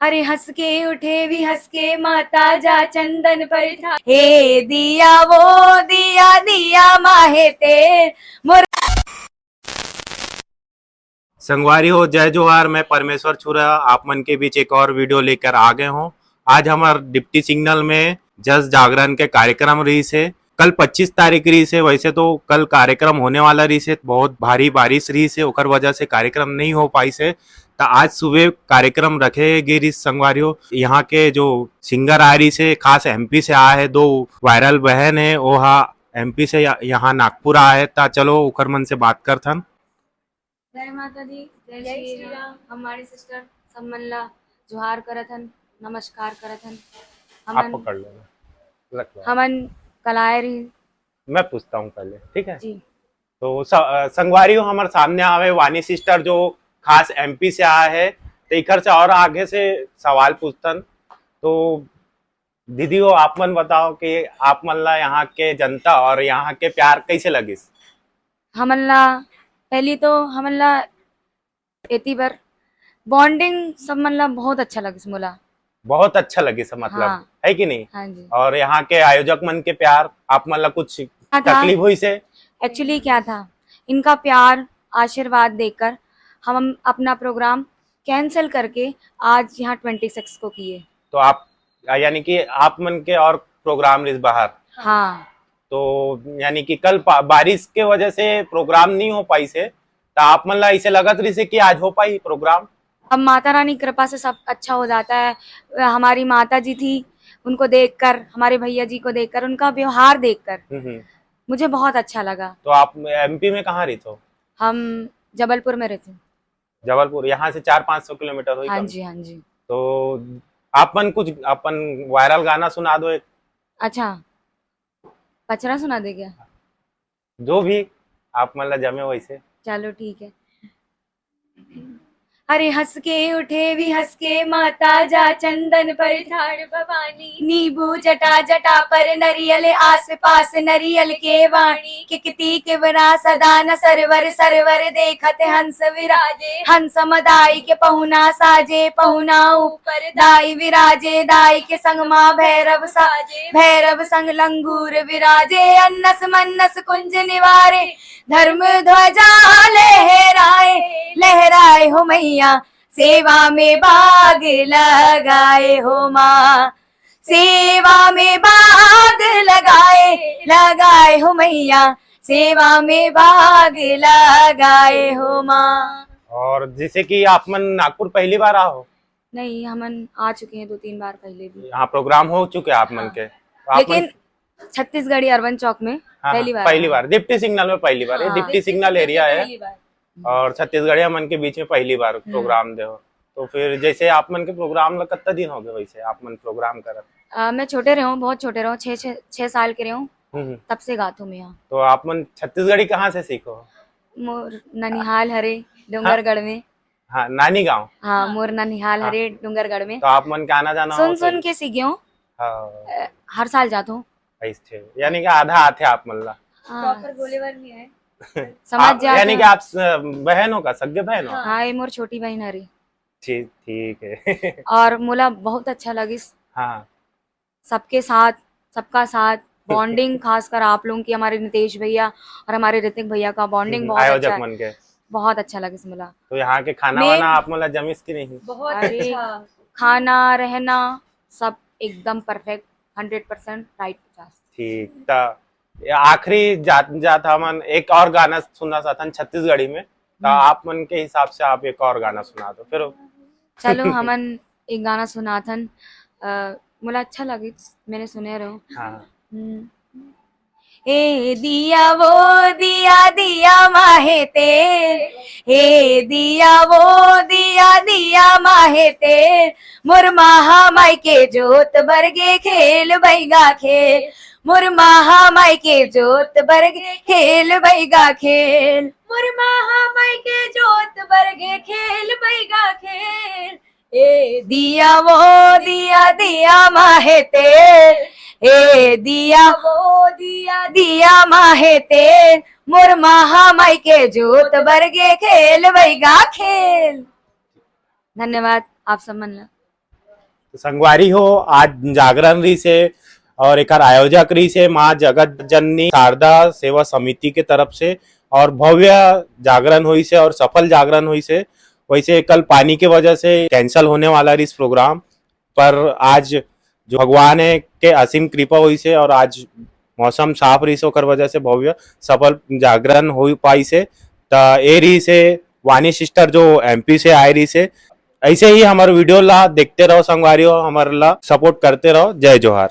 अरे हंस के उठे भी हंस के माता जा चंदन पर ठा हे दिया वो दिया दिया माहे तेर मुर। संगवारी हो, जय जोहार। मैं परमेश्वर छुरा आप मन के बीच एक और वीडियो लेकर आ गए हूँ। आज हमारे डिप्टी सिग्नल में जस जागरण के कार्यक्रम रही से। कल 25 तारीख रही से। वैसे तो कल कार्यक्रम होने वाला रही से, बहुत भारी बारिश रही से, ओकर वजह से कार्यक्रम नहीं हो पाई से। तो आज सुबह कार्यक्रम रखे गिरी संगवारियों। यहाँ के जो सिंगर आ रही से, खास एमपी से आए है, दो वायरल बहन है वो एमपी से यहाँ नागपुर आए है। ता चलो ओकर मन से बात करथन। जय माता दी, जय श्री राम। हमारी सिस्टर सम्मन ला जोहार करथन, नमस्कार करथन। आप पकड़ लेना, हमन कलाए रही। मैं पूछता हूँ पहले, ठीक है जी। तो संगवारियों हमारे सामने आवे वानी सिस्टर जो खास एमपी से आया है। तो इकर से और आगे से सवाल पूछतन। तो दीदी वो आप मन बताओ कि आप मन ला यहाँ के जनता और यहाँ के प्यार कैसे लगिस? हमन ला पहली तो हमन ला एती बर बॉन्डिंग सब मन ला बहुत अच्छा लगिस मोला। बहुत अच्छा लगिस मतलब, हाँ। है कि नहीं? हाँ जी। और यहाँ के आयोजक मन के प्यार आप मन ला कुछ तकलीफ हुई से? एक्चुअली क्या था, इनका प्यार आशीर्वाद देकर हम अपना प्रोग्राम कैंसिल करके आज यहाँ 26 को किए। तो आप यानी कि आप मन के और प्रोग्राम रिस बाहर। हाँ। तो यानी कि कल बारिश के वजह से प्रोग्राम नहीं हो पाई से। तो आप मन ला इसे लगत रही से कि आज हो पाई प्रोग्राम? अब माता रानी कृपा से सब अच्छा हो जाता है। हमारी माता जी थी, उनको देखकर, हमारे भैया जी को देखकर, उनका व्यवहार देखकर मुझे बहुत अच्छा लगा। तो आप एमपी में कहाँ रही हो? हम जबलपुर में रहते। जबलपुर यहाँ से 400-500 किलोमीटर हुई? हाँ जी, हाँ जी। तो आपन कुछ अपन वायरल गाना सुना दो एक। अच्छा, पचरा सुना दे क्या? जो भी आप मतलब जमे वैसे। चलो ठीक है। अरे हंस के उठे भी हंस के माता जा चंदन पर ठाड़ भवानी नींबू जटा जटा पर नरियल आस पास नरियल के वाणी किकती के बना सदा न सरवर सरवर देखत हंस विराजे हंस मदाई के पहुना साजे पहुना ऊपर दाई विराजे दाई के संग माँ भैरव साजे भैरव संग लंगूर विराजे अन्नस मन्नस कुंज निवारे धर्म ध्वजा लहराए लहराए हो मैया सेवा में बाग लगाए हो माँ सेवा में बाग लगाए लगाए हो मैया सेवा में बाग लगाए हो माँ। और जैसे कि आप मन नागपुर पहली बार आओ? नहीं, हमन आ चुके हैं 2-3 बार पहले भी। यहाँ प्रोग्राम हो चुके आप मन के? लेकिन छत्तीसगढ़ी अर्बन चौक में पहली बार डिप्टी सिग्नल में पहली बार। ये डिप्टी सिग्नल एरिया है और छत्तीसगढ़िया मन के बीच में पहली बार प्रोग्राम दे हो। तो फिर जैसे आप मन के प्रोग्राम ला कितना दिन हो गए वैसे आप मन प्रोग्राम करत? मैं छोटे रहा हूँ, बहुत छोटे रहा हूँ, 6 साल के रहा हूँ, तब से गाती हूँ मैं यहाँ। तो आप मन छत्तीसगढ़ी कहाँ से सीखो? मोर ननिहाल हरे डूंगरगढ़ में। हाँ, नानी गाँव। हाँ, मोर ननिहाल हरे डूंगरगढ़ में। तो आप मन के आना जाना सुन के सीखे हूँ। हाँ। हर साल जाता हूँ। यानी कि आधा आते आप मन ला। प्रॉपर गोलेवर नहीं है। समझ जा। यानी कि आप बहनों का सगे बहन हो? हाँ, ये मोर छोटी बहन हरी। ठीक है। और मोला बहुत अच्छा लगिस। हाँ, सबका साथ बॉन्डिंग खासकर आप लोगों की, हमारे नितेश भैया और हमारे ऋतिक भैया का बॉन्डिंग बहुत अच्छा है। मन के बहुत अच्छा लगिस मोला। तो यहाँ के खाना वाना आप मोला जमिस की नहीं? बहुत अच्छा खाना रहना सब एकदम परफेक्ट 100% राइट। ठीक। आखिरी जात हमन एक और गाना सुनना चाहता छत्तीसगढ़ी में। तो आप मन के हिसाब से आप एक और गाना सुना दो फिर। चलो हमन एक गाना सुनाथन, मुला अच्छा लगी, मैंने सुने रहो। हाँ। हे दिया वो दिया दिया माहे तेर हे दिया वो दिया दिया माहे तेर मुरमाहा माई के जोत बरगे खेल बैगा खेल मुरमाहा माई के जोत बरगे खेल बैगा खेल मुरमाहा माई के जोत बरगे खेल बैगा खेल ए दिया वो दिया दिया माहे तेर ए दिया वो दिया दिया माहे तेर मुरमाहा माई के जोत बरगे खेल बैगा खेल। धन्यवाद आप सब मन। संगवारी हो आज जागरण रही से और एक आयोजक रही से माँ जगत जननी शारदा सेवा समिति के तरफ से और भव्य जागरण हुई से और सफल जागरण हुई से। वैसे कल पानी के वजह से कैंसल होने वाला इस प्रोग्राम पर आज जो भगवान है के असीम कृपा हुई से और आज मौसम साफ रही से ओकर वजह से भव्य सफल जागरण हो पाई से। त ए रही से वानी सिस्टर जो एमपी से आए रही से। ऐसे ही हमारे वीडियो ला देखते रहो संगवारी हो, हमारे ला सपोर्ट करते रहो। जय जोहार।